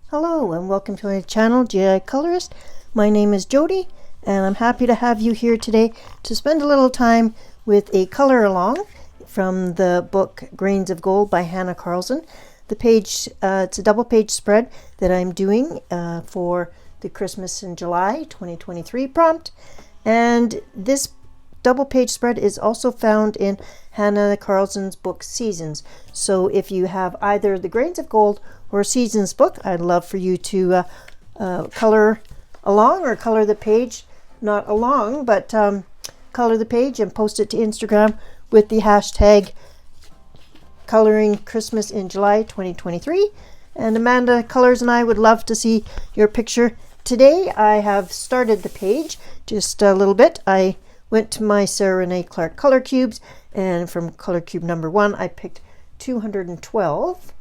Hello and welcome to my channel, GI Colorist. My name is Jody and I'm happy to have you here today to spend a little time with a color along from the book Grains of Gold by Hanna Karlzon. The page, it's a double page spread that I'm doing for the Christmas in July 2023 prompt, and this double page spread is also found in Hanna Karlzon's book Seasons. So if you have either the Grains of Gold or Seasons book, I'd love for you to color along or color the page, not along, but color the page and post it to Instagram with the hashtag Coloring Christmas in July 2023. And Amanda Colors and I would love to see your picture. Today I have started the page just a little bit. I went to my Sarah Renae Clark color cubes, and from color cube number 1 I picked 212.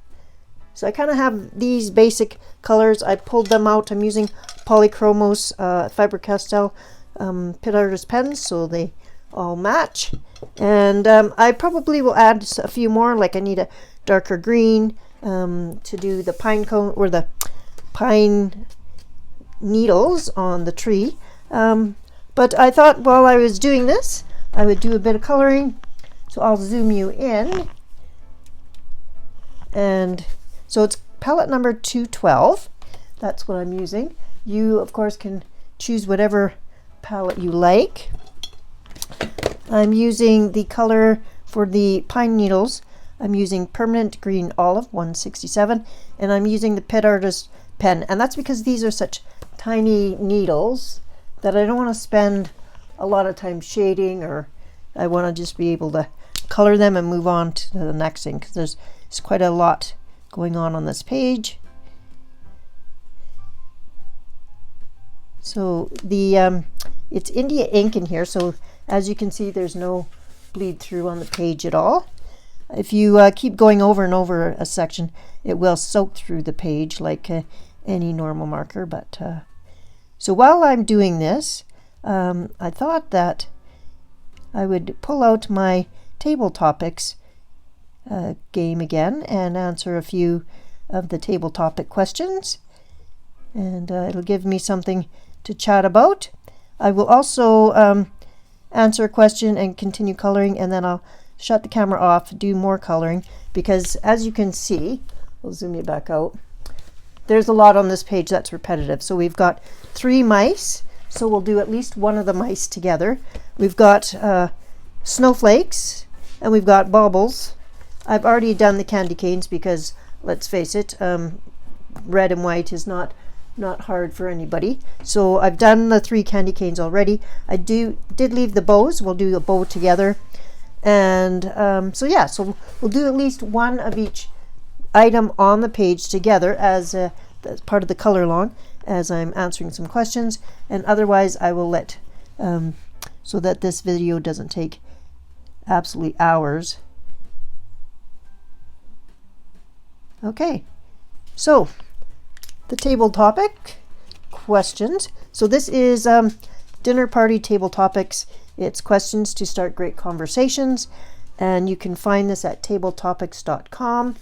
So I kind of have these basic colors. I pulled them out. I'm using Chromos Faber Castell Pitt artist pens, so they all match. And I probably will add a few more, like I need a darker green to do the pine cone or the pine needles on the tree. But I thought while I was doing this, I would do a bit of coloring. So I'll zoom you in. And so it's palette number 212. That's what I'm using. You, of course, can choose whatever palette you like. I'm using the color for the pine needles. I'm using Permanent Green Olive 167, and I'm using the Pitt artist pen. And that's because these are such tiny needles that I don't want to spend a lot of time shading, or I want to just be able to color them and move on to the next thing, because there's quite a lot going on this page. So the it's India ink in here, so as you can see there's no bleed through on the page at all. If you keep going over and over a section, it will soak through the page like any normal marker. But so while I'm doing this, I thought that I would pull out my table topics game again and answer a few of the table topic questions, and it'll give me something to chat about. I will also answer a question and continue coloring, and then I'll shut the camera off, do more coloring, because as you can see, I'll zoom you back out, there's a lot on this page that's repetitive. So we've got 3 mice, so we'll do at least one of the mice together. We've got snowflakes, and we've got baubles. I've already done the candy canes because, let's face it, red and white is not hard for anybody. So I've done the 3 candy canes already. I did leave the bows. We'll do a bow together. And so yeah, so we'll do at least one of each item on the page together as part of the color along, as I'm answering some questions. And otherwise I will let, so that this video doesn't take absolutely hours. Okay, so the table topic questions. So this is dinner party table topics. It's questions to start great conversations, and you can find this at tabletopics.com.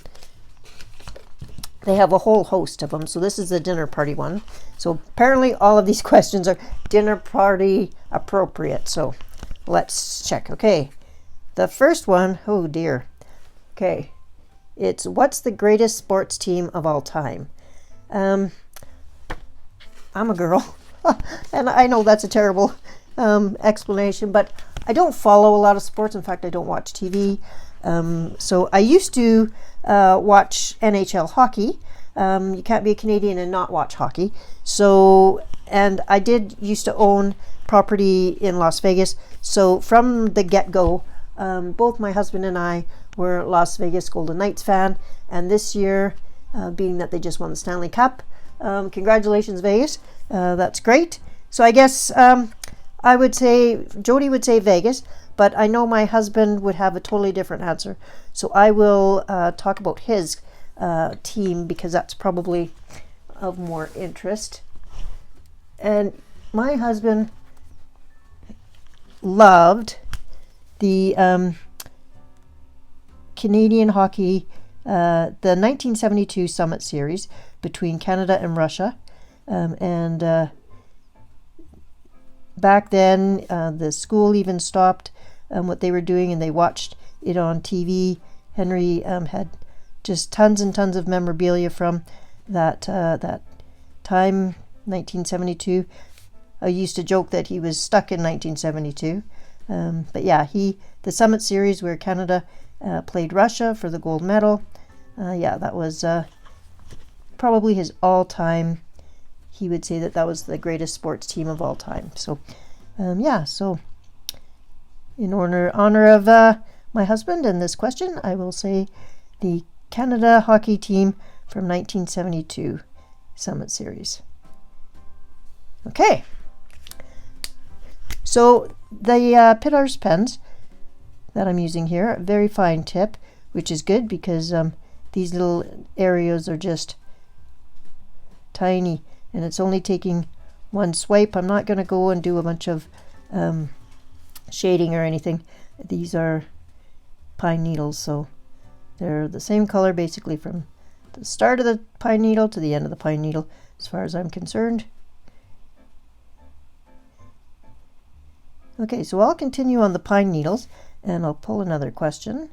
They have a whole host of them. So this is the dinner party one. So apparently all of these questions are dinner party appropriate. So let's check. Okay, the first one, oh dear. Okay, it's what's the greatest sports team of all time? I'm a girl, and I know that's a terrible explanation, but I don't follow a lot of sports. In fact, I don't watch TV. So I used to watch NHL hockey. You can't be a Canadian and not watch hockey. So, and I did used to own property in Las Vegas. So from the get-go, both my husband and I were Las Vegas Golden Knights fan. And this year, being that they just won the Stanley Cup, congratulations Vegas, that's great. So I guess I would say, Jody would say Vegas, but I know my husband would have a totally different answer. So I will talk about his team, because that's probably of more interest. And my husband loved the Canadian hockey, the 1972 Summit Series, between Canada and Russia. And back then, the school even stopped what they were doing, and they watched it on TV. Henry had just tons and tons of memorabilia from that time, 1972. I used to joke that he was stuck in 1972. But yeah, the Summit Series where Canada played Russia for the gold medal. Yeah, that was probably his all-time. He would say that was the greatest sports team of all time. So, yeah, so in honor of my husband and this question, I will say the Canada hockey team from 1972 Summit Series. Okay. So the Pitt pens that I'm using here, a very fine tip, which is good because these little areas are just tiny and it's only taking one swipe. I'm not going to go and do a bunch of shading or anything. These are pine needles, so they're the same color basically from the start of the pine needle to the end of the pine needle as far as I'm concerned. Okay, so I'll continue on the pine needles and I'll pull another question.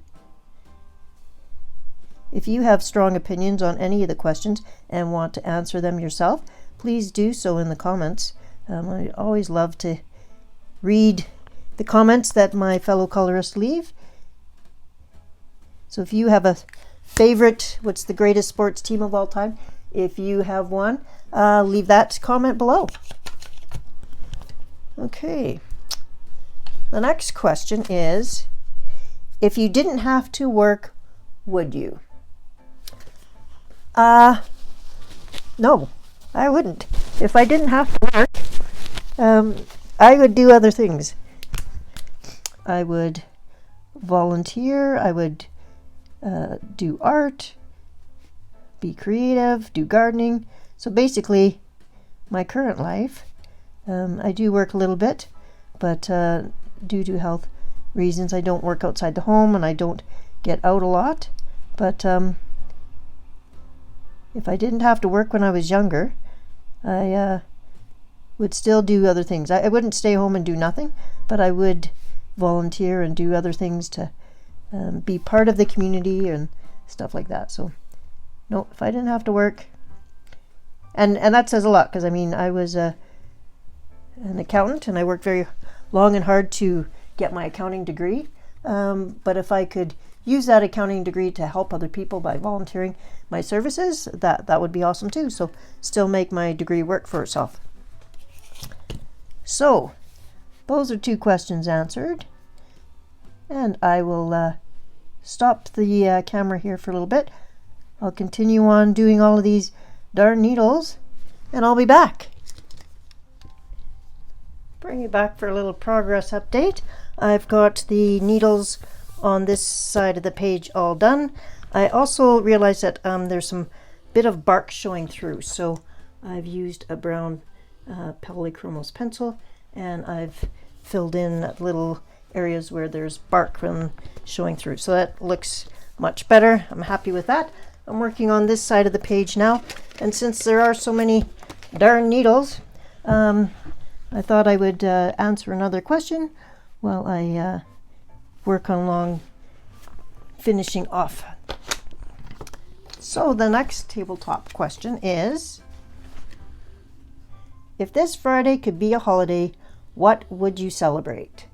If you have strong opinions on any of the questions and want to answer them yourself, please do so in the comments. I always love to read the comments that my fellow colorists leave. So if you have a favorite, what's the greatest sports team of all time? If you have one, leave that comment below. Okay. The next question is, if you didn't have to work, would you? No, I wouldn't. If I didn't have to work, I would do other things. I would volunteer, I would do art, be creative, do gardening. So basically, my current life, I do work a little bit, but due to health reasons, I don't work outside the home and I don't get out a lot. But if I didn't have to work when I was younger, I would still do other things. I wouldn't stay home and do nothing, but I would volunteer and do other things to be part of the community and stuff like that. So no, if I didn't have to work, and that says a lot, because I mean, I was an accountant and I worked very long and hard to get my accounting degree. But if I could use that accounting degree to help other people by volunteering my services, that would be awesome too. So still make my degree work for itself. So those are two questions answered. And I will stop the camera here for a little bit. I'll continue on doing all of these darn needles and I'll be back. Bring you back for a little progress update. I've got the needles on this side of the page all done. I also realized that there's some bit of bark showing through, so I've used a brown Chromos pencil and I've filled in little areas where there's bark showing through, so that looks much better. I'm happy with that. I'm working on this side of the page now, and since there are so many darn needles, I thought I would answer another question while I work along finishing off. So the next tabletop question is, if this Friday could be a holiday, what would you celebrate?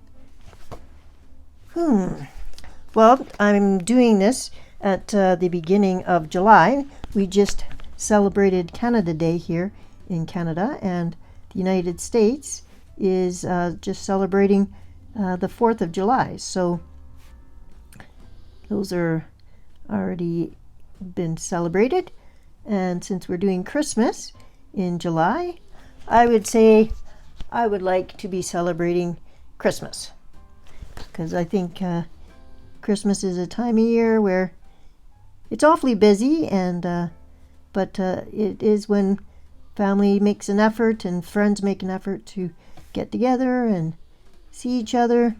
Well, I'm doing this at the beginning of July. We just celebrated Canada Day here in Canada, and the United States is just celebrating the 4th of July. So those are already been celebrated. And since we're doing Christmas in July, I would say I would like to be celebrating Christmas, because I think Christmas is a time of year where it's awfully busy, and but it is when family makes an effort and friends make an effort to get together and see each other,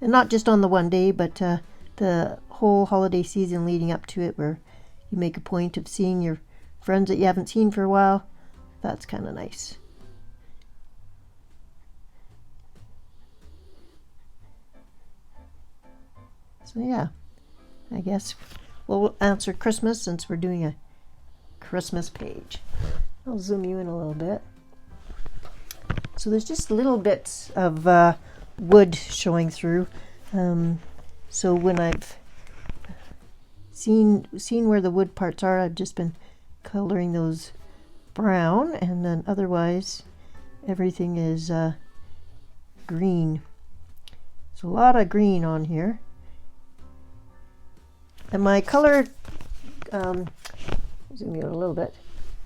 and not just on the one day, but the whole holiday season leading up to it, where you make a point of seeing your friends that you haven't seen for a while. That's kind of nice. So yeah, I guess we'll answer Christmas since we're doing a Christmas page. I'll zoom you in a little bit. So there's just little bits of wood showing through. So when I've seen where the wood parts are, I've just been coloring those brown, and then otherwise everything is green. So a lot of green on here. And my color, zoom you in a little bit.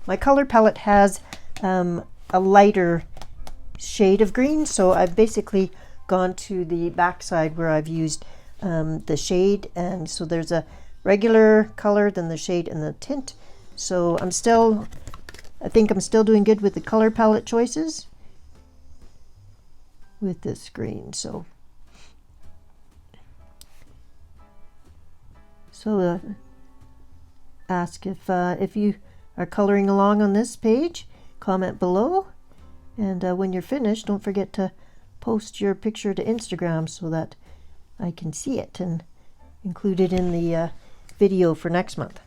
My color palette has a lighter shade of green, so I've basically gone to the back side where I've used the shade, and so there's a regular color, then the shade, and the tint. So I think I'm still doing good with the color palette choices with this green. So ask if you are coloring along on this page, comment below, and when you're finished, don't forget to post your picture to Instagram so that I can see it and include it in the video for next month.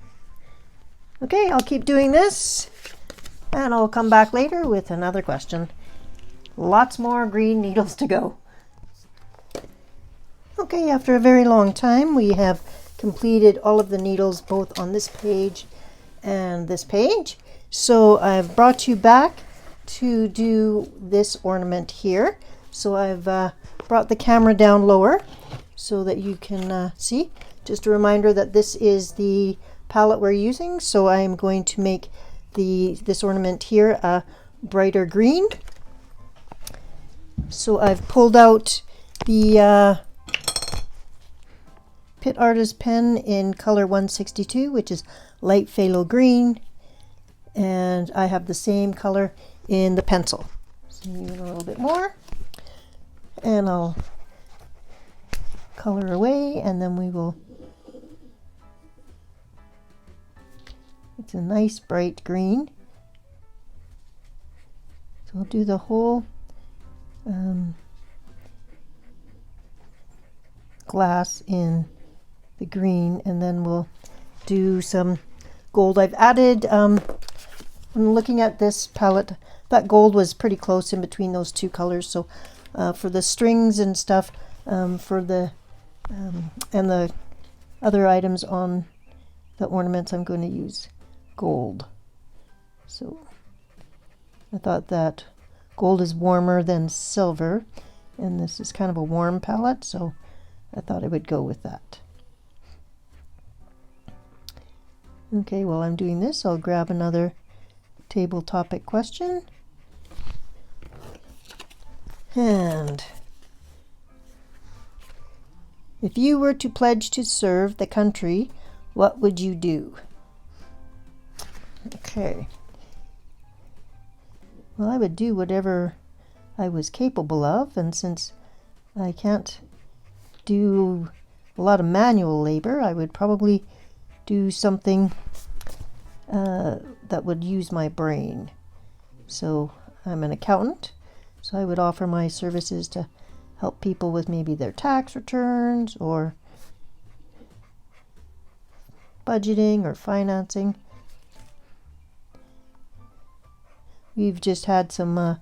Okay, I'll keep doing this, and I'll come back later with another question. Lots more green needles to go. Okay, after a very long time, we have completed all of the needles both on this page and this page. So I've brought you back to do this ornament here. So I've brought the camera down lower so that you can see. Just a reminder that this is the palette we're using. So I am going to make this ornament here a brighter green. So I've pulled out the Pitt Artist pen in color 162, which is light phthalo green, and I have the same color in the pencil. So a little bit more, and I'll color away, and then we will. It's a nice bright green. So I'll do the whole glass in the green, and then we'll do some gold. I've added, when looking at this palette, that gold was pretty close in between those two colors. So for the strings and stuff, for the and the other items on the ornaments, I'm going to use gold. So I thought that gold is warmer than silver, and this is kind of a warm palette, so I thought I would go with that. Okay, while I'm doing this, I'll grab another table topic question. And if you were to pledge to serve the country, what would you do? Okay. Well, I would do whatever I was capable of, and since I can't do a lot of manual labor, I would probably do something that would use my brain. So I'm an accountant, so I would offer my services to help people with maybe their tax returns or budgeting or financing. We've just had some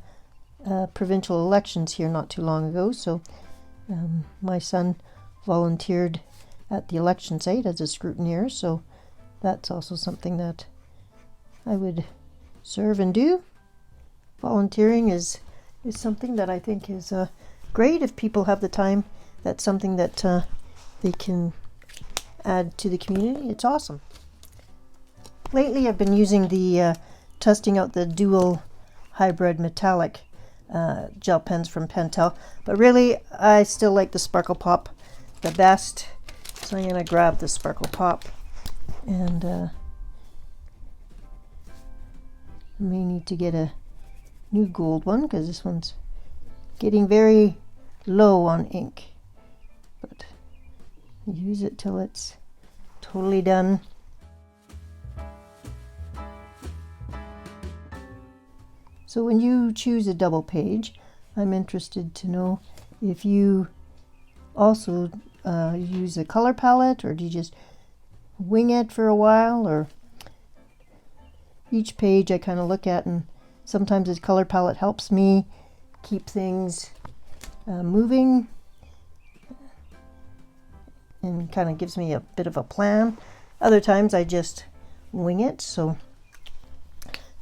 provincial elections here not too long ago, so my son volunteered at the election site as a scrutineer, so that's also something that I would serve and do. Volunteering is something that I think is great if people have the time. That's something that they can add to the community. It's awesome. Lately I've been using the testing out the dual hybrid metallic gel pens from Pental, but really I still like the Sparkle Pop the best, so I'm going to grab the Sparkle Pop, and I may need to get a new gold one because this one's getting very low on ink, but use it till it's totally done. So when you choose a double page, I'm interested to know if you also use a color palette, or do you just wing it for a while? Or each page I kind of look at, and sometimes this color palette helps me keep things moving and kind of gives me a bit of a plan. Other times I just wing it. So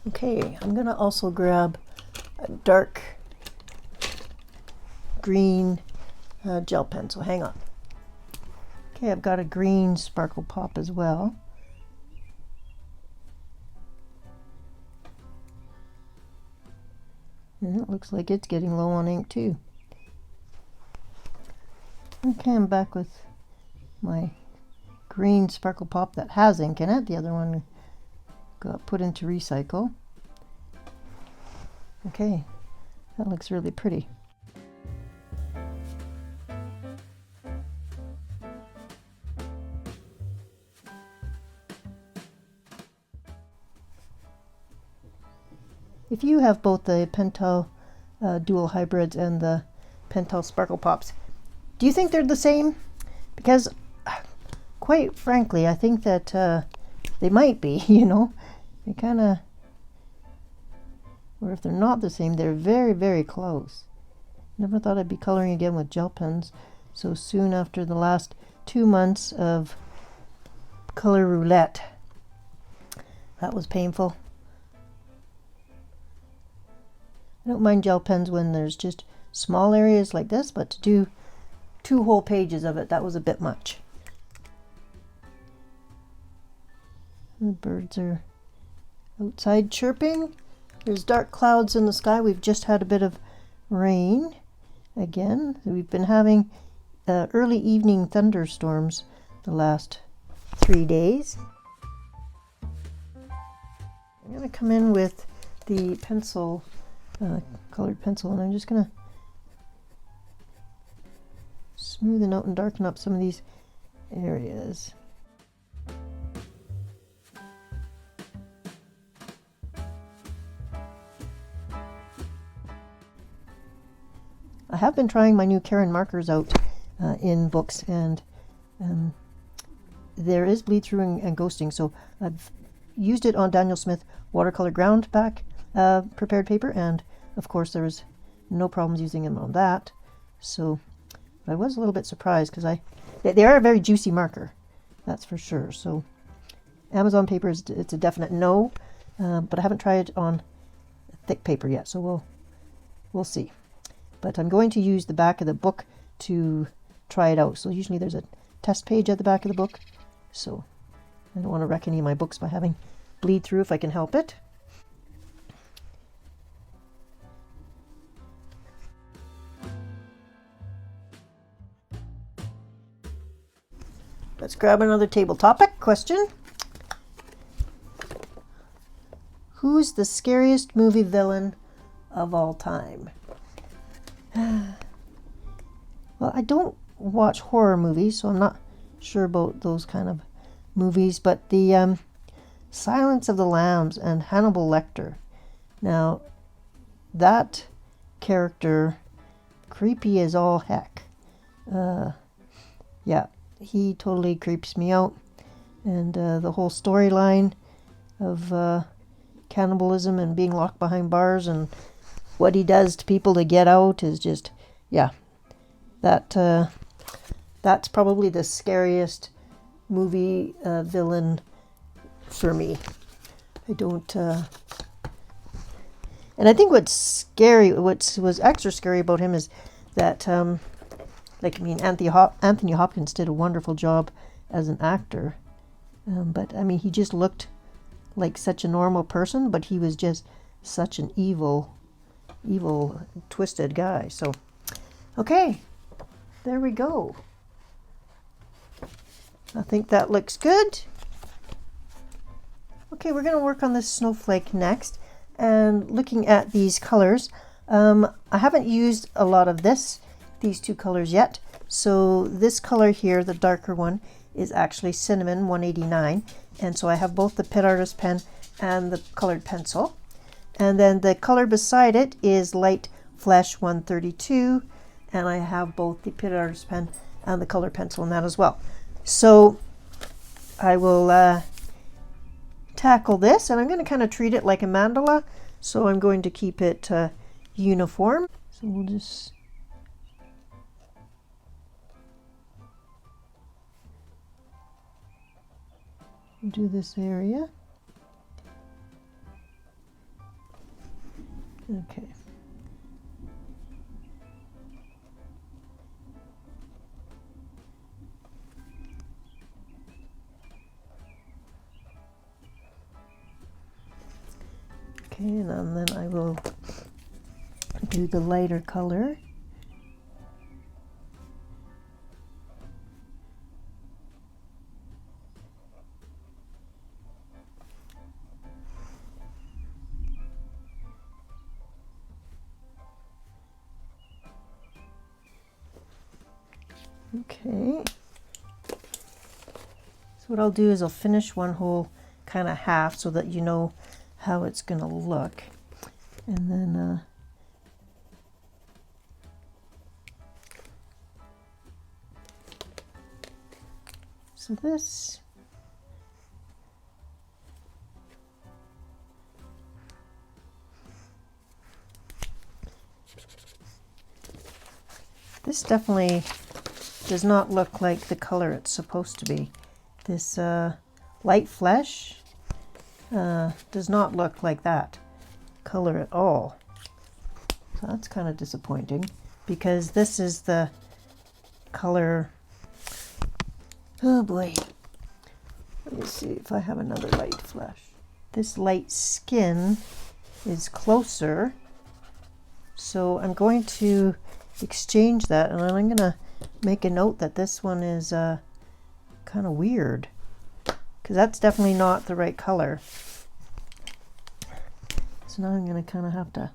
okay, I'm gonna also grab a dark green gel pen, so hang on. Okay, I've got a green sparkle pop as well. And it looks like it's getting low on ink too. Okay, I'm back with my green sparkle pop that has ink in it. The other one got put into recycle. Okay, that looks really pretty. If you have both the Pental dual hybrids and the Pental sparkle pops, do you think they're the same? Because quite frankly, I think that they might be, you know. They kind of, or if they're not the same, they're very, very close. Never thought I'd be coloring again with gel pens so soon after the last 2 months of color roulette. That was painful. I don't mind gel pens when there's just small areas like this, but to do 2 whole pages of it, that was a bit much. The birds are outside chirping. There's dark clouds in the sky. We've just had a bit of rain again. We've been having early evening thunderstorms the last 3 days. I'm going to come in with the pencil, colored pencil, and I'm just going to smoothen out and darken up some of these areas. I have been trying my new Karen markers out in books, and there is bleed through and ghosting, so I've used it on Daniel Smith watercolor ground back prepared paper, and of course there was no problems using them on that. So I was a little bit surprised because they are a very juicy marker, that's for sure. So Amazon paper it's a definite no, but I haven't tried it on thick paper yet, so we'll see. But I'm going to use the back of the book to try it out. So usually there's a test page at the back of the book, so I don't want to wreck any of my books by having bleed through if I can help it. Let's grab another table topic question. Who's the scariest movie villain of all time? Well, I don't watch horror movies, so I'm not sure about those kind of movies, but the Silence of the Lambs and Hannibal Lecter. Now, that character, creepy as all heck. Yeah, he totally creeps me out. And the whole storyline of cannibalism and being locked behind bars and what he does to people to get out is just, yeah, that's probably the scariest movie villain for me. I don't, and I think what was extra scary about him is that, Anthony Hopkins did a wonderful job as an actor, but I mean, he just looked like such a normal person, but he was just such an evil, twisted guy. So, okay, there we go. I think that looks good. Okay, we're going to work on this snowflake next. And looking at these colors, I haven't used a lot of these 2 colors yet. So this color here, the darker one, is actually Cinnamon 189. And so I have both the Pitt Artist pen and the colored pencil. And then the color beside it is Light Flesh 132, and I have both the Pitt Artist pen and the color pencil in that as well. So I will tackle this, and I'm going to kind of treat it like a mandala, so I'm going to keep it uniform. So we'll just do this area. Okay. Okay, and then I will do the lighter color. Okay, so what I'll do is I'll finish one whole kind of half so that you know how it's going to look. And then so this definitely does not look like the color it's supposed to be. This Light Flesh does not look like that color at all. So that's kind of disappointing, because this is the color. Oh boy. Let me see if I have another Light Flesh. This Light Skin is closer, so I'm going to exchange that, and then I'm going to make a note that this one is kind of weird, because that's definitely not the right color. So now I'm going to kind of have to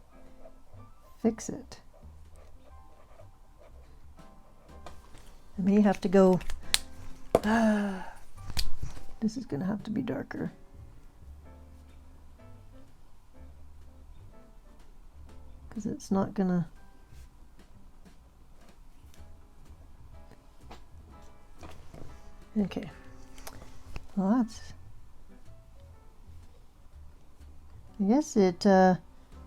fix it. I may have to go, this is going to have to be darker. Because it's not going to, okay, well that's, I guess it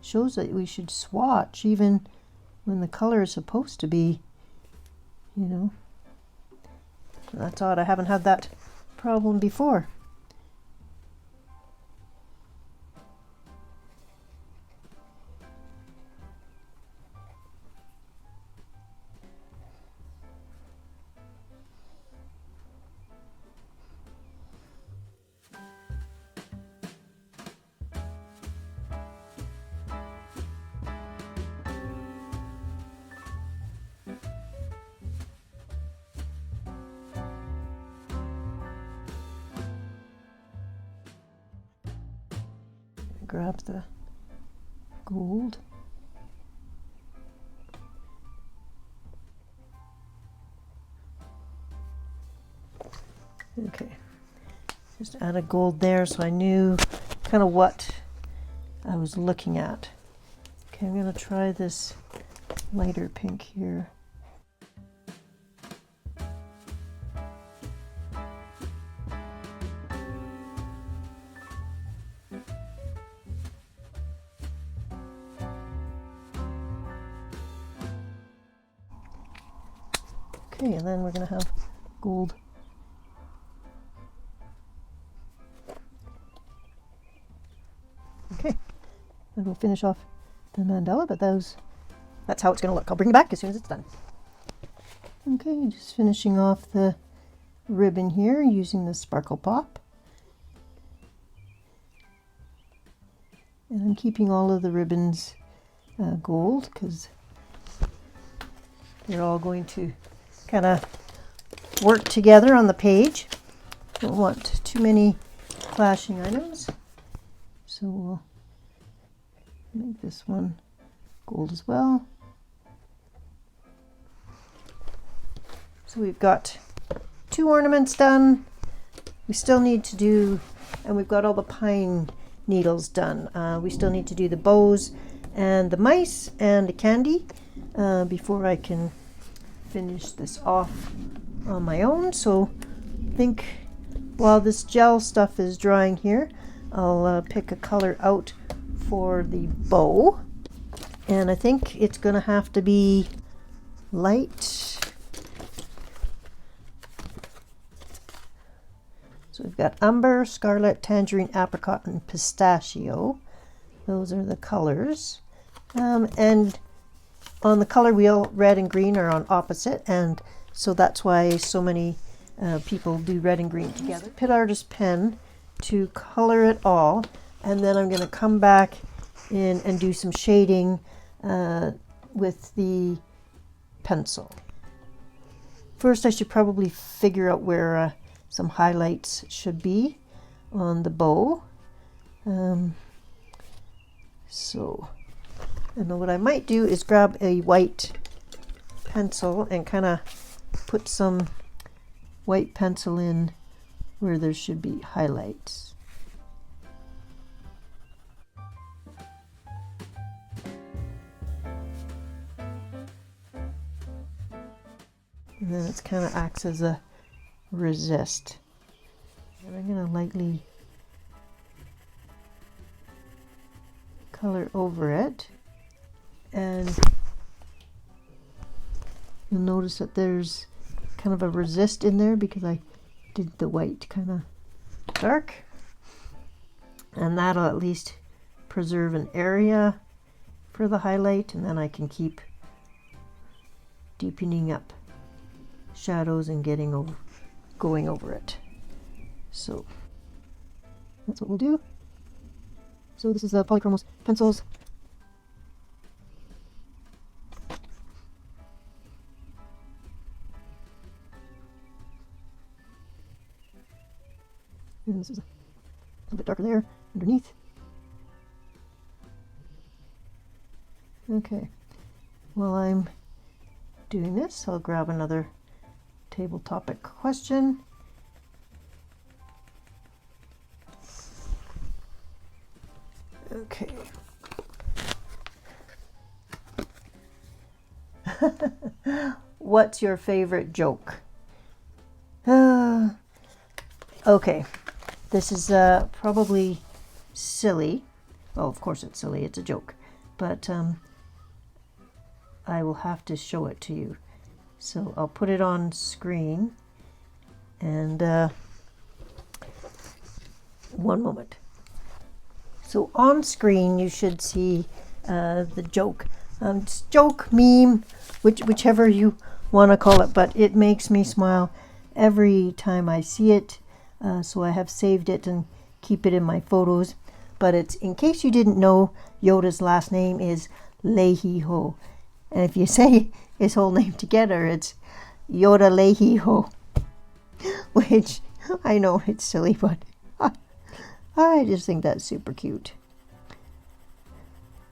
shows that we should swatch even when the color is supposed to be, you know. That's odd, I haven't had that problem before. Grab the gold. Okay, just add a gold there so I knew kind of what I was looking at. Okay, I'm going to try this lighter pink here. Okay, and then we're going to have gold. Okay, and we'll finish off the mandala, but that's how it's going to look. I'll bring it back as soon as it's done. Okay, just finishing off the ribbon here using the Sparkle Pop. And I'm keeping all of the ribbons gold, because they're all going to kind of work together on the page. Don't want too many clashing items, so we'll make this one gold as well. So we've got 2 ornaments done. We still need to do, and we've got all the pine needles done. We still need to do the bows and the mice and the candy before I can finish this off on my own. So I think while this gel stuff is drying here, I'll pick a color out for the bow. And I think it's going to have to be light. So we've got umber, scarlet, tangerine, apricot, and pistachio. Those are the colors. And on the color wheel, red and green are on opposite, and so that's why so many people do red and green together. Pitt Artist pen to color it all, and then I'm going to come back in and do some shading with the pencil. First, I should probably figure out where some highlights should be on the bow. So, and what I might do is grab a white pencil and kind of put some white pencil in where there should be highlights. And then it kind of acts as a resist. And I'm going to lightly color over it, and you'll notice that there's kind of a resist in there because I did the white kind of dark, and that'll at least preserve an area for the highlight, and then I can keep deepening up shadows and going over it. So that's what we'll do. So this is a Chromos pencils. And this is a little bit darker there underneath. Okay, while I'm doing this, I'll grab another table topic question. Okay. What's your favorite joke? Okay, this is probably silly. Well, of course it's silly, it's a joke. But I will have to show it to you. So I'll put it on screen, and one moment. So on screen you should see the joke. Joke, meme, whichever you want to call it, but it makes me smile every time I see it. So I have saved it and keep it in my photos. But it's, in case you didn't know, Yoda's last name is Lehi-ho. And if you say his whole name together, it's Yoda Lehi-ho. Which, I know it's silly, but I just think that's super cute.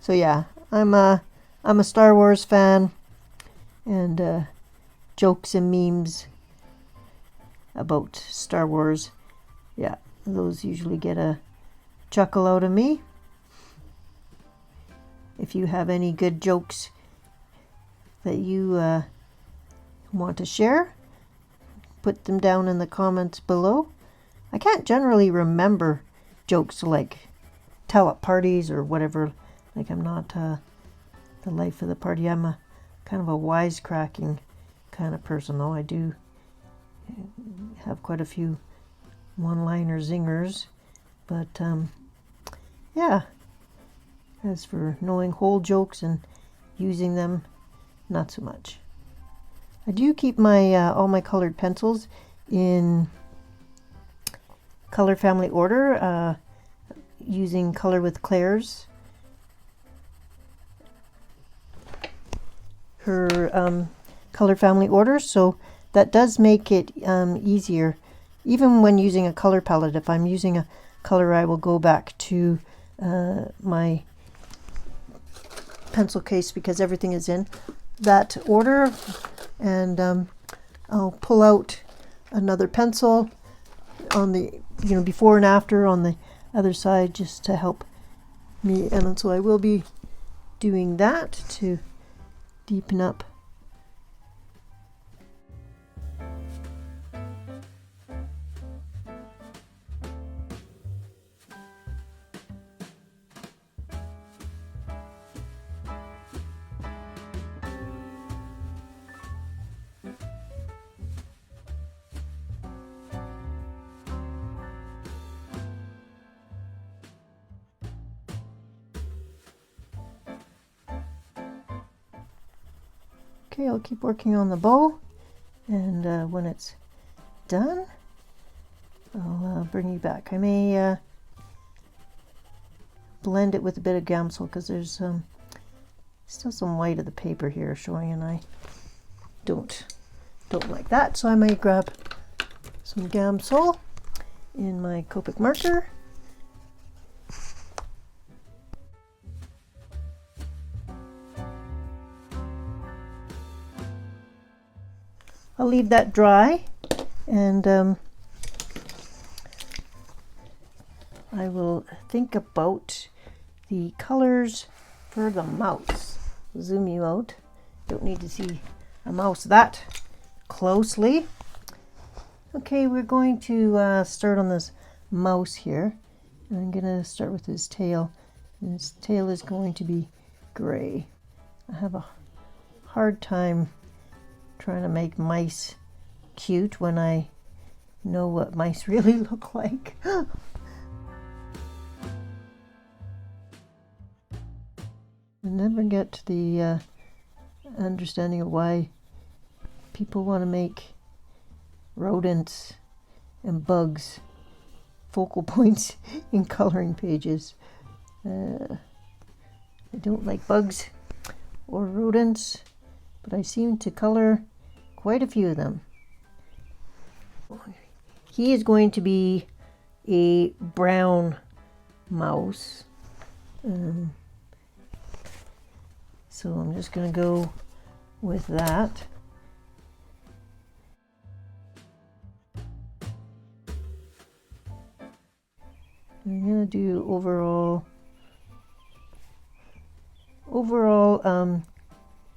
So yeah, I'm a Star Wars fan, and jokes and memes about Star Wars, yeah, those usually get a chuckle out of me. If you have any good jokes that you want to share, put them down in the comments below. I can't generally remember jokes to like tell at parties or whatever. Like, I'm not the life of the party. I'm a kind of a wisecracking kind of person, though. I do have quite a few one-liner zingers, but yeah, as for knowing whole jokes and using them, not so much. I do keep my all my colored pencils in color family order, using Color with Claire's, her color family order, so that does make it easier. Even when using a color palette, if I'm using a color, I will go back to my pencil case because everything is in that order, and I'll pull out another pencil on the, before and after on the other side just to help me, and so I will be doing that to deepen up. Okay, I'll keep working on the bow, and when it's done, I'll bring you back. I may blend it with a bit of Gamsol because there's still some white of the paper here showing, and I don't like that. So I might grab some Gamsol in my Copic marker. I'll leave that dry, and I will think about the colors for the mouse. Zoom you out. Don't need to see a mouse that closely. Okay, we're going to start on this mouse here. And I'm going to start with his tail. And his tail is going to be gray. I have a hard time trying to make mice cute when I know what mice really look like. I never get the understanding of why people want to make rodents and bugs focal points in coloring pages. I don't like bugs or rodents, but I seem to color quite a few of them. He is going to be a brown mouse. So I'm just going to go with that. I'm going to do overall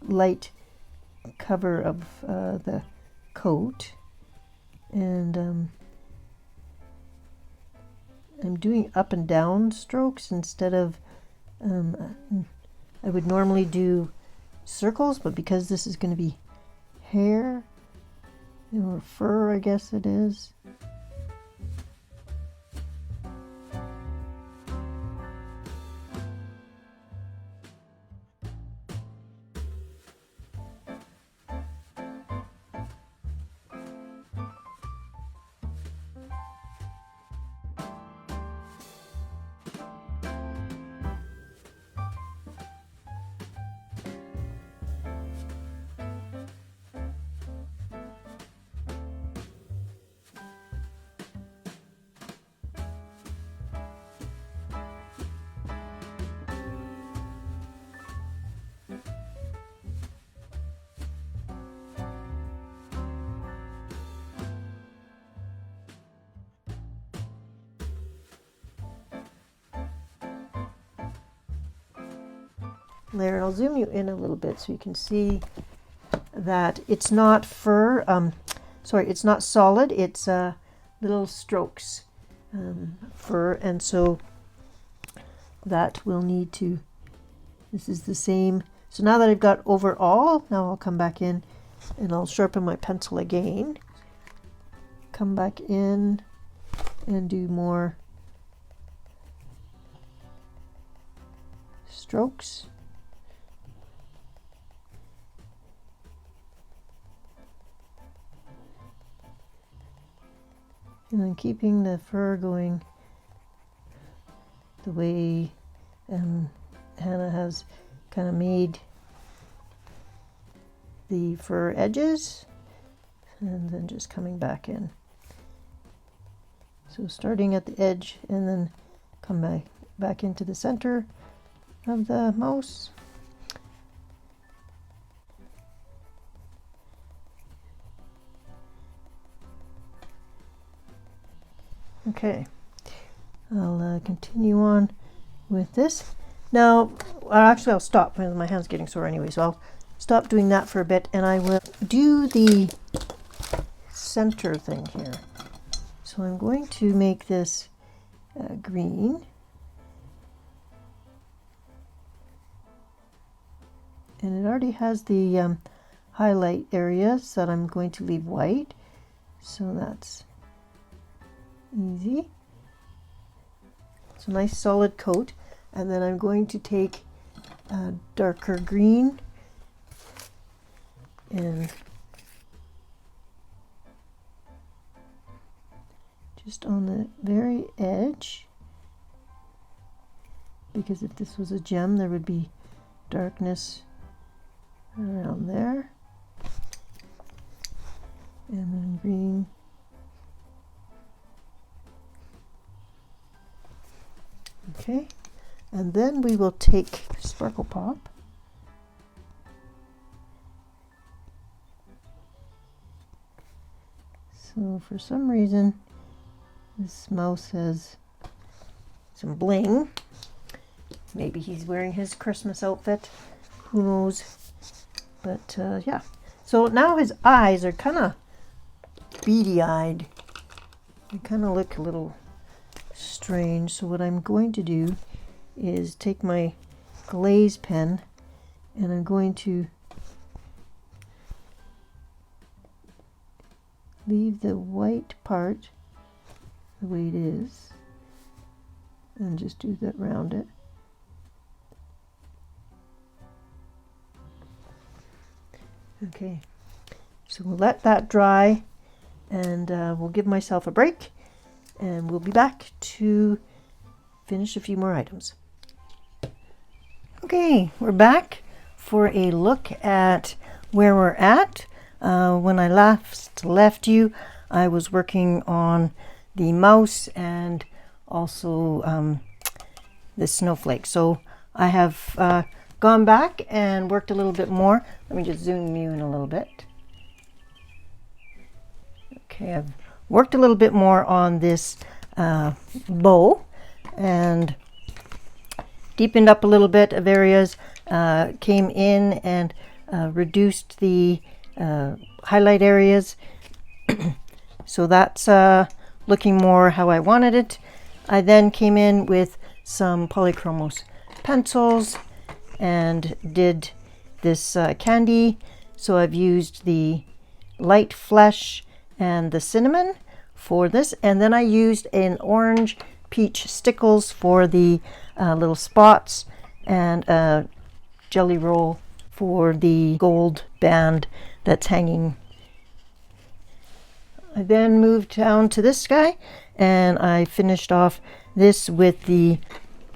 light cover of the coat, and I'm doing up and down strokes instead of I would normally do circles, but because this is going to be hair or fur, I guess it is. There, and I'll zoom you in a little bit so you can see that it's not fur, it's not solid, it's little strokes fur, and so that will need to, this is the same. So now that I've got overall, now I'll come back in and I'll sharpen my pencil again, come back in and do more strokes. And then keeping the fur going the way Hanna has kind of made the fur edges, and then just coming back in. So starting at the edge and then come back into the center of the mouse. Okay, I'll continue on with this. Now, actually I'll stop because my hand's getting sore anyway, so I'll stop doing that for a bit and I will do the center thing here. So I'm going to make this green. And it already has the highlight areas that I'm going to leave white. So that's easy. It's a nice solid coat. And then I'm going to take a darker green and just on the very edge, because if this was a gem there would be darkness around there, and then green. Okay, and then we will take Sparkle Pop so for some reason this mouse has some bling. Maybe he's wearing his Christmas outfit, who knows. But yeah, so now his eyes are kind of beady-eyed. They kind of look a little strange. So what I'm going to do is take my glaze pen and I'm going to leave the white part the way it is and just do that around it. Okay, so we'll let that dry and we'll give myself a break and we'll be back to finish a few more items. Okay, we're back for a look at where we're at. When I last left you, I was working on the mouse and also the snowflake. So I have gone back and worked a little bit more. Let me just zoom you in a little bit. Okay, I've worked a little bit more on this bow and deepened up a little bit of areas, came in and reduced the highlight areas. So that's looking more how I wanted it. I then came in with some Chromos pencils and did this candy. So I've used the light flesh and the cinnamon for this, and then I used an orange peach stickles for the little spots and a jelly roll for the gold band that's hanging. I then moved down to this guy and I finished off this with the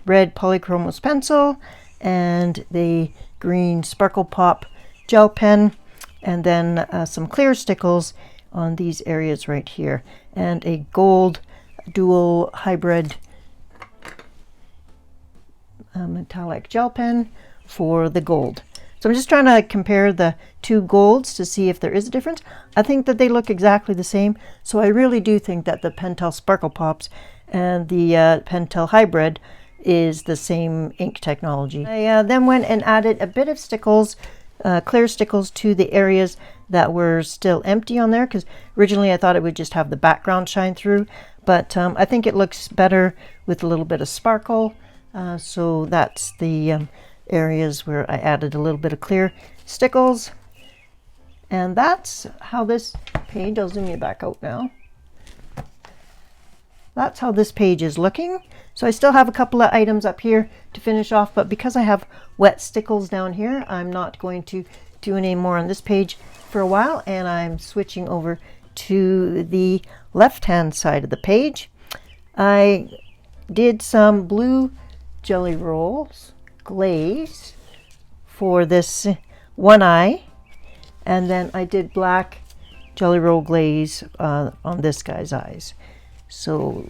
red Chromos pencil and the green Sparkle Pop gel pen, and then some clear stickles on these areas right here, and a gold dual hybrid metallic gel pen for the gold. So I'm just trying to compare the two golds to see if there is a difference. I think that they look exactly the same, so I really do think that the Pental Sparkle Pops and the Pental Hybrid is the same ink technology. I then went and added a bit of stickles, clear stickles, to the areas that were still empty on there, because originally I thought it would just have the background shine through, but I think it looks better with a little bit of sparkle. So that's the areas where I added a little bit of clear stickles. And that's how this page, I'll zoom you back out now. That's how this page is looking. So I still have a couple of items up here to finish off, but because I have wet stickles down here, I'm not going to do any more on this page for a while, and I'm switching over to the left-hand side of the page. I did some blue jelly rolls glaze for this one eye, and then I did black jelly roll glaze on this guy's eyes. So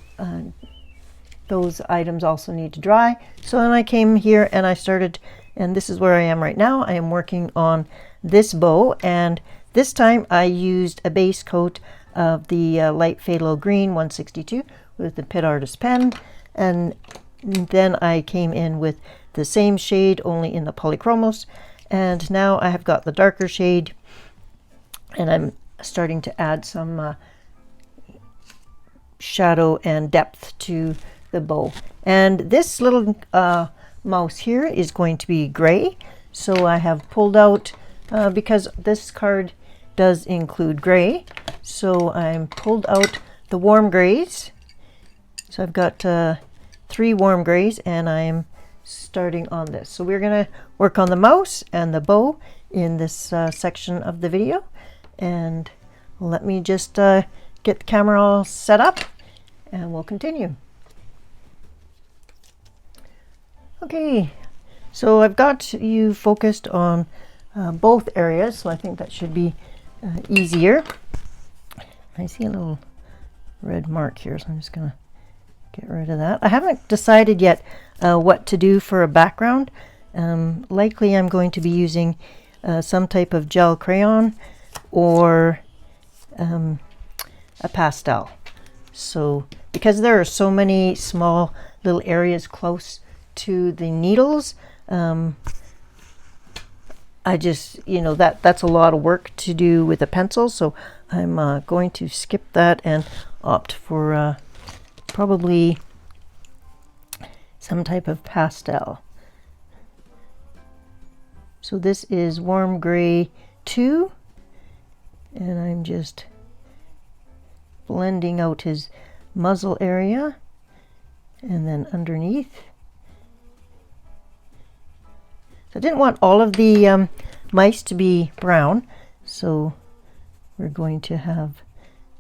those items also need to dry. So then I came here and I started, and this is where I am right now. I am working on this bow, and this time I used a base coat of the light phthalo green 162 with the Pitt Artist pen. and then I came in with the same shade, only in the Chromos, and now I have got the darker shade, and I'm starting to add some shadow and depth to the bow. And this little mouse here is going to be gray, so I have pulled out, because this card does include gray, so I'm pulled out the warm grays. So I've got 3 warm grays, and I'm starting on this. So we're going to work on the mouse and the bow in this section of the video, and let me just get the camera all set up and we'll continue. Okay, so I've got you focused on both areas, so I think that should be easier. I see a little red mark here, so I'm just gonna get rid of that. I haven't decided yet what to do for a background. Likely I'm going to be using some type of gel crayon or a pastel. So because there are so many small little areas close to the needles, I just, that's a lot of work to do with a pencil, so I'm going to skip that and opt for probably some type of pastel. So this is warm gray 2, and I'm just blending out his muzzle area and then underneath. So I didn't want all of the mice to be brown, so we're going to have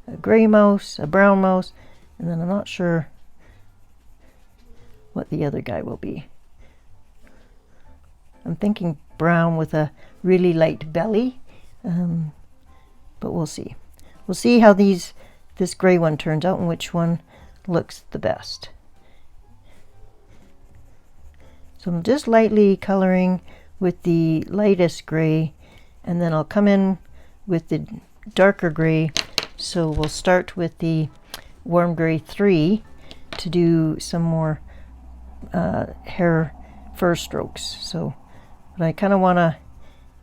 a gray mouse, a brown mouse, and then I'm not sure what the other guy will be. I'm thinking brown with a really light belly, but we'll see. We'll see how this gray one turns out and which one looks the best. So I'm just lightly coloring with the lightest gray, and then I'll come in with the darker gray. So we'll start with the warm gray 3 to do some more hair fur strokes. So, but I kind of want to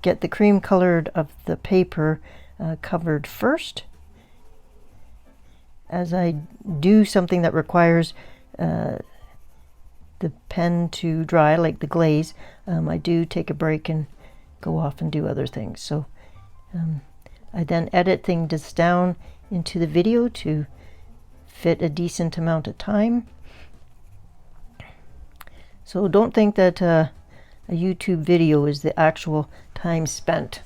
get the cream colored of the paper covered first, as I do something that requires the pen to dry, like the glaze. I do take a break and go off and do other things. So I then edit things down into the video to fit a decent amount of time. So don't think that a YouTube video is the actual time spent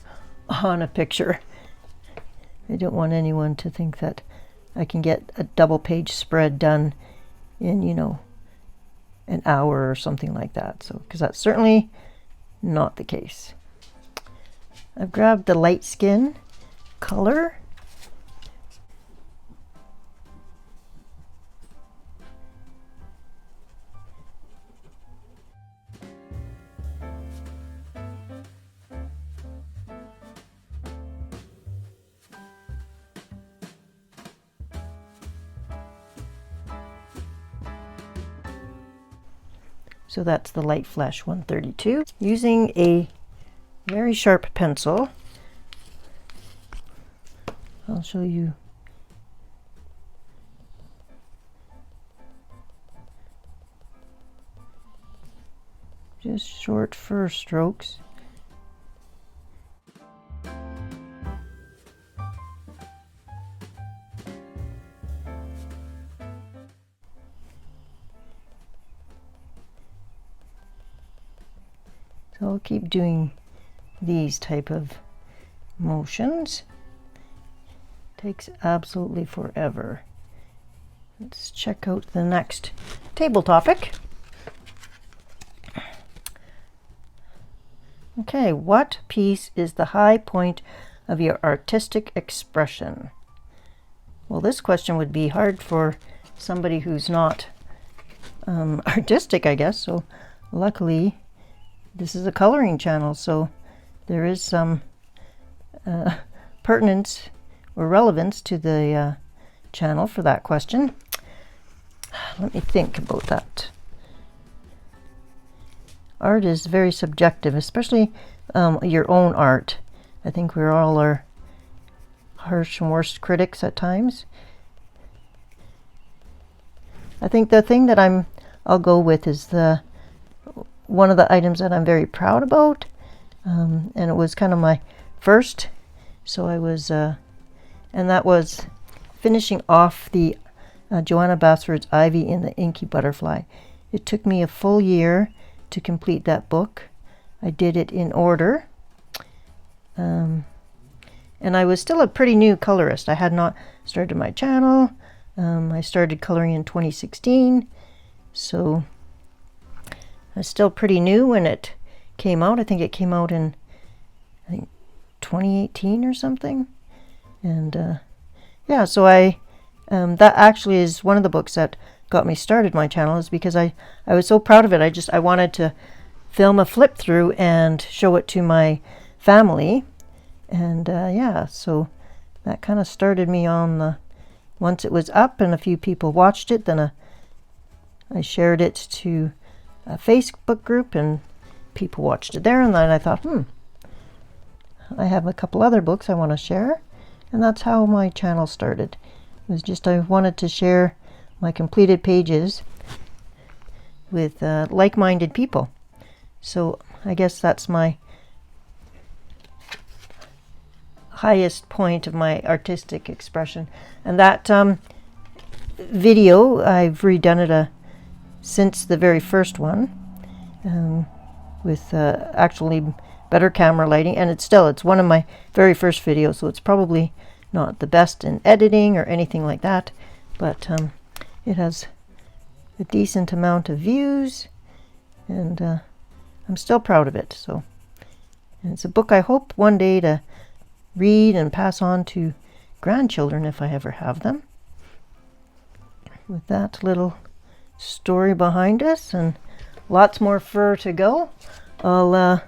on a picture. I don't want anyone to think that I can get a double page spread done in, an hour or something like that. So, because that's certainly not the case. I've grabbed the light skin color. So that's the Light Flesh 132. Using a very sharp pencil, I'll show you. Just short fur strokes. So I'll keep doing these type of motions. Takes absolutely forever. Let's check out the next table topic. Okay, what piece is the high point of your artistic expression? Well, this question would be hard for somebody who's not artistic, I guess. So luckily, this is a coloring channel, so there is some pertinence or relevance to the channel for that question. let me think about that. Art is very subjective, especially your own art. I think we're all our harsh and worst critics at times. I think the thing that I'll go with is one of the items that I'm very proud about, and it was kind of my first. So I was, and that was finishing off the Joanna Basford's Ivy in the Inky Butterfly. It took me a full year to complete that book. I did it in order. And I was still a pretty new colorist. I had not started my channel. I started coloring in 2016. So I was still pretty new when it came out. I think it came out in 2018 or something. And yeah, so that actually is one of the books that got me started my channel, is because I was so proud of it. I wanted to film a flip through and show it to my family. And yeah, so that kind of started me on once it was up and a few people watched it, then I shared it to a Facebook group and people watched it there, and then I thought, I have a couple other books I want to share, and that's how my channel started. It was just I wanted to share my completed pages with like-minded people. So I guess that's my highest point of my artistic expression. And that video, I've redone it since the very first one, with actually better camera lighting, and it's one of my very first videos, so it's probably not the best in editing or anything like that, but it has a decent amount of views, and I'm still proud of it. So, and it's a book I hope one day to read and pass on to grandchildren if I ever have them. With that little story behind us and lots more fur to go, I'll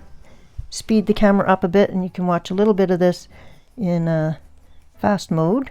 speed the camera up a bit and you can watch a little bit of this in fast mode.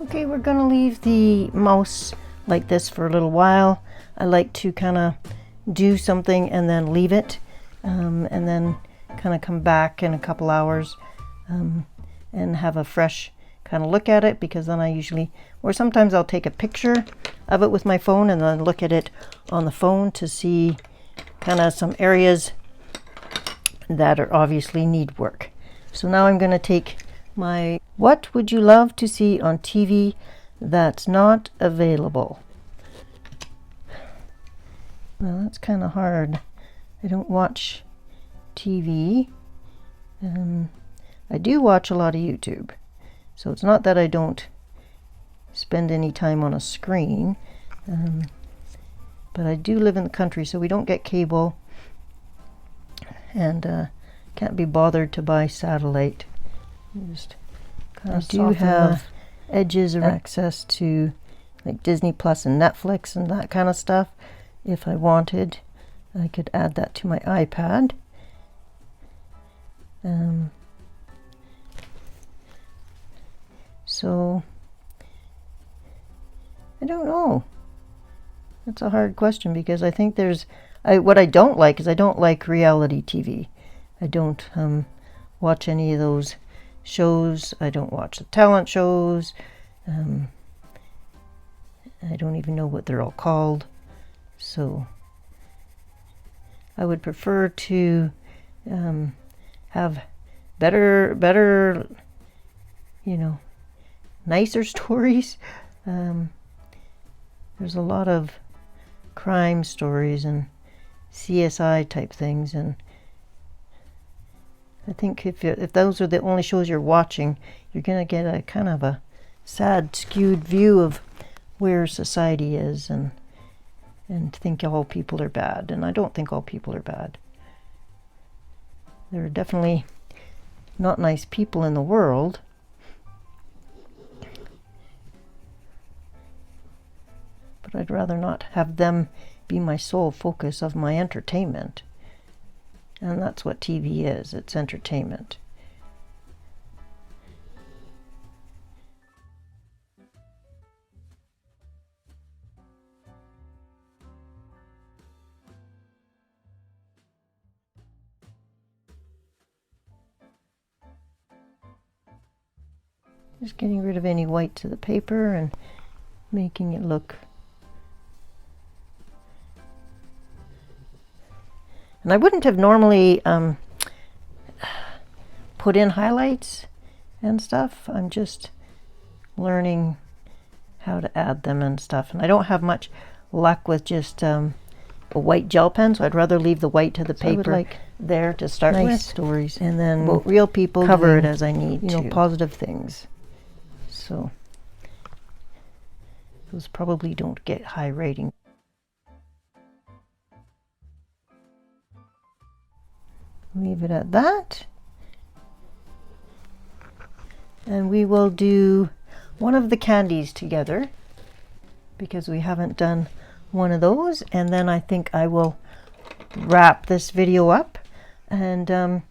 Okay, we're gonna leave the mouse like this for a little while. I like to kind of do something and then leave it, and then kind of come back in a couple hours and have a fresh kind of look at it, because then I usually, or sometimes I'll take a picture of it with my phone and then look at it on the phone to see kind of some areas that are obviously need work. So now I'm going to take my what would you love to see on TV that's not available? Well, that's kind of hard. I don't watch TV. I do watch a lot of YouTube. So it's not that I don't spend any time on a screen. But I do live in the country, so we don't get cable. And can't be bothered to buy satellite. Just I do have edges or access to like Disney Plus and Netflix and that kind of stuff. If I wanted, I could add that to my iPad. So I don't know. That's a hard question because I think what I don't like is I don't like reality TV. I don't watch any of those shows. I don't watch the talent shows. I don't even know what they're all called. So I would prefer to have better, nicer stories. There's a lot of crime stories and CSI type things, and I think if those are the only shows you're watching, you're going to get a kind of a sad, skewed view of where society is, and think all people are bad. And I don't think all people are bad. There are definitely not nice people in the world. But I'd rather not have them be my sole focus of my entertainment. And that's what TV is. It's entertainment. Just getting rid of any white to the paper and making it look. And I wouldn't have normally put in highlights and stuff. I'm just learning how to add them and stuff. And I don't have much luck with just a white gel pen, so I'd rather leave the white to the paper like there to start with. Stories. And then real people cover it as I need to. Positive things. So those probably don't get high rating. Leave it at that. And we will do one of the candies together because we haven't done one of those. And then I think I will wrap this video up. And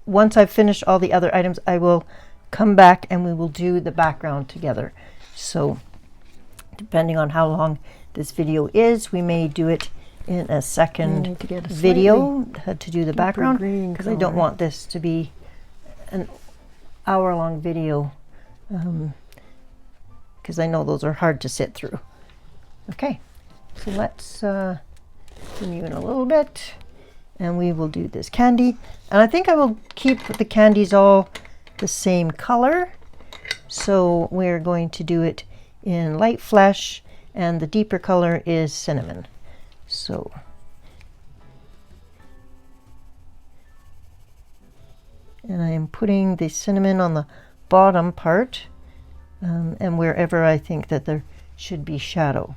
once I've finished all the other items, I will come back and we will do the background together. So depending on how long this video is, we may do it in a second video to do the background, because I don't want this to be an hour-long video, because I know those are hard to sit through. Okay, so let's zoom you in a little bit, and we will do this candy. And I think I will keep the candies all the same color, so we're going to do it in light flesh, and the deeper color is cinnamon. So and I am putting the cinnamon on the bottom part, and wherever I think that there should be shadow.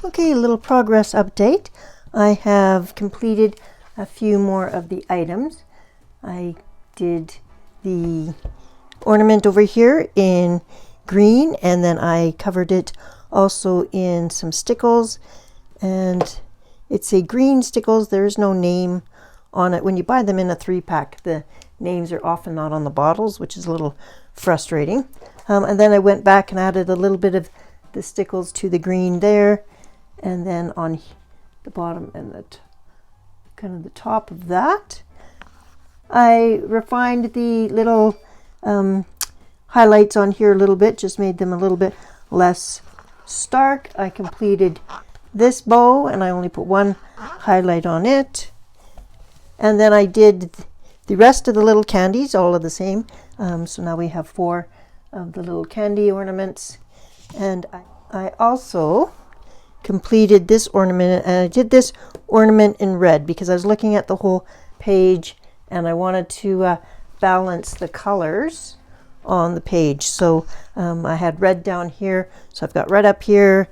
Okay, a little progress update. I have completed a few more of the items. I did the ornament over here in green, and then I covered it also in some stickles, and it's a green stickles. There's no name on it. When you buy them in a 3-pack, the names are often not on the bottles, which is a little frustrating. And then I went back and added a little bit of the stickles to the green there, and then on the bottom and the kind of the top of that, I refined the little highlights on here a little bit, just made them a little bit less stark. I completed this bow and I only put one highlight on it, and then I did the rest of the little candies all of the same. So now we have 4 of the little candy ornaments, and I also completed this ornament, and I did this ornament in red because I was looking at the whole page and I wanted to balance the colors on the page. So I had red down here, so I've got red up here,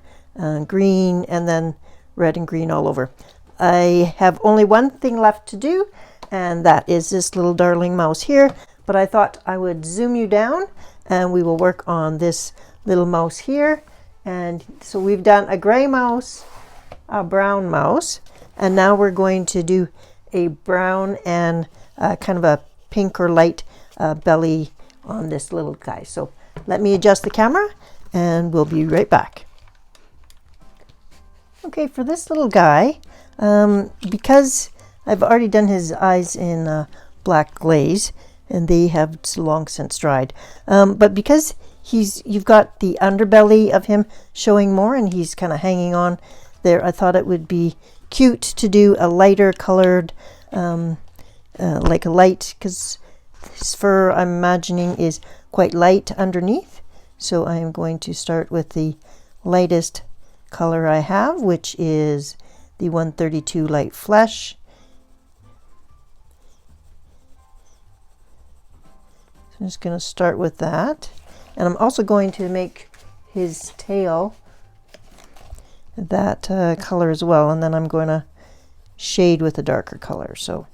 green, and then red and green all over. I have only one thing left to do, and that is this little darling mouse here, but I thought I would zoom you down and we will work on this little mouse here. And so we've done a gray mouse, a brown mouse, and now we're going to do a brown and kind of a pink or light belly on this little guy. So let me adjust the camera and we'll be right back. Okay, for this little guy, because I've already done his eyes in black glaze and they have long since dried, but because you've got the underbelly of him showing more and he's kind of hanging on there, I thought it would be cute to do a lighter colored, like a light, because his fur, I'm imagining, is quite light underneath. So I am going to start with the lightest color I have, which is the 132 Light Flesh. So I'm just going to start with that. And I'm also going to make his tail that color as well, and then I'm going to shade with a darker color. So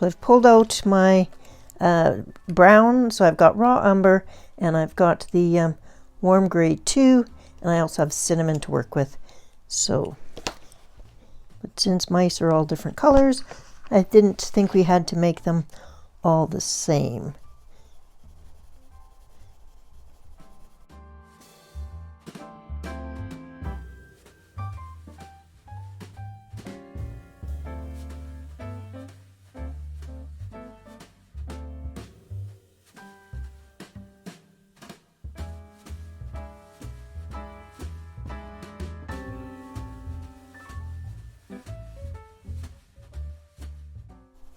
I've pulled out my brown, so I've got raw umber and I've got the warm gray too, and I also have cinnamon to work with. So, but since mice are all different colors, I didn't think we had to make them all the same.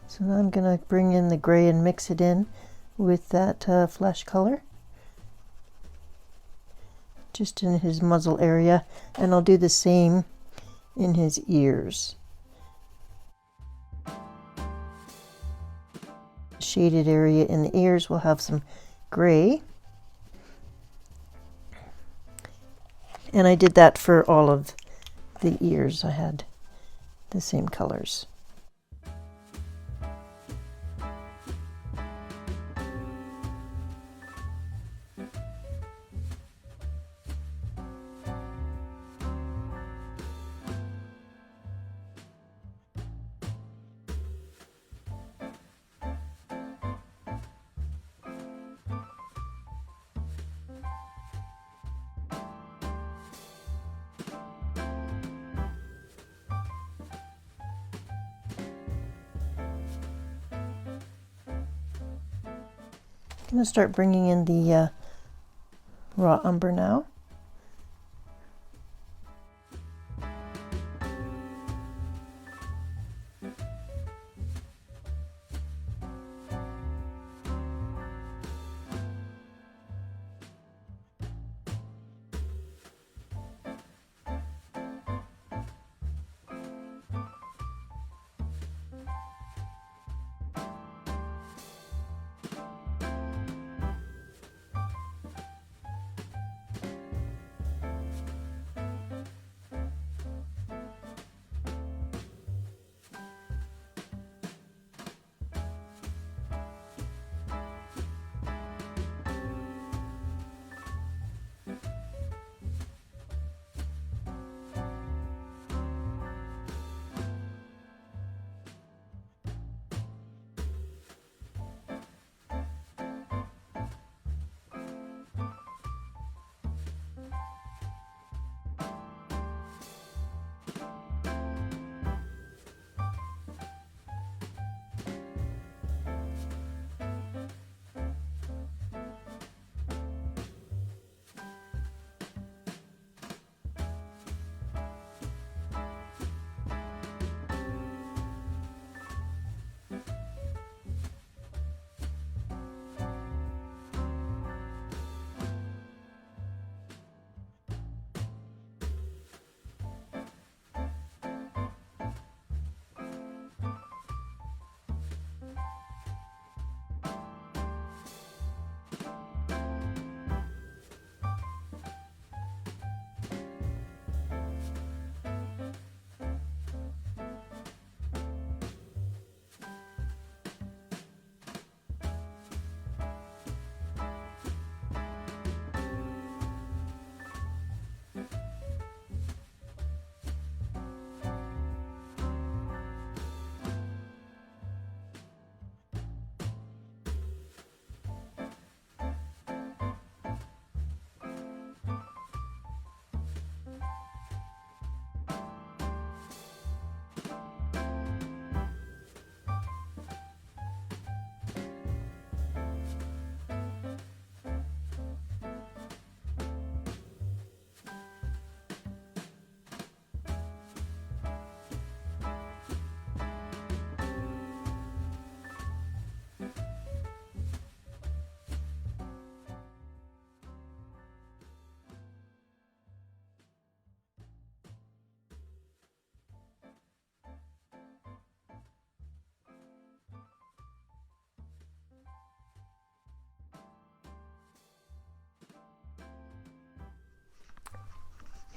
So now I'm going to bring in the gray and mix it in with that flesh color, just in his muzzle area, and I'll do the same in his ears. Shaded area in the ears will have some gray, and I did that for all of the ears. I had the same colors. I'm going to start bringing in the raw umber now.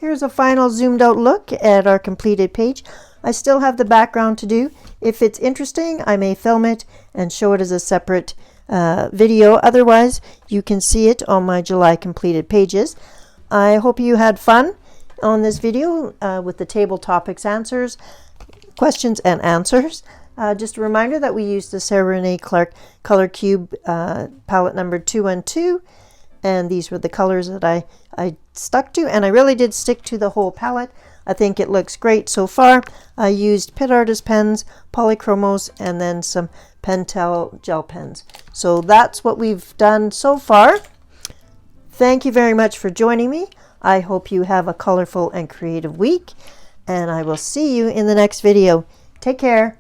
Here's a final zoomed out look at our completed page. I still have the background to do. If it's interesting, I may film it and show it as a separate video. Otherwise, you can see it on my July completed pages. I hope you had fun on this video with the table topics answers, questions and answers. Just a reminder that we used the Sarah Renae Clark Color Cube palette number 212, and these were the colors that I stuck to, and I really did stick to the whole palette. I think it looks great so far. I used Pitt Artist pens, Chromos, and then some Pental gel pens. So that's what we've done so far. Thank you very much for joining me. I hope you have a colorful and creative week, and I will see you in the next video. Take care.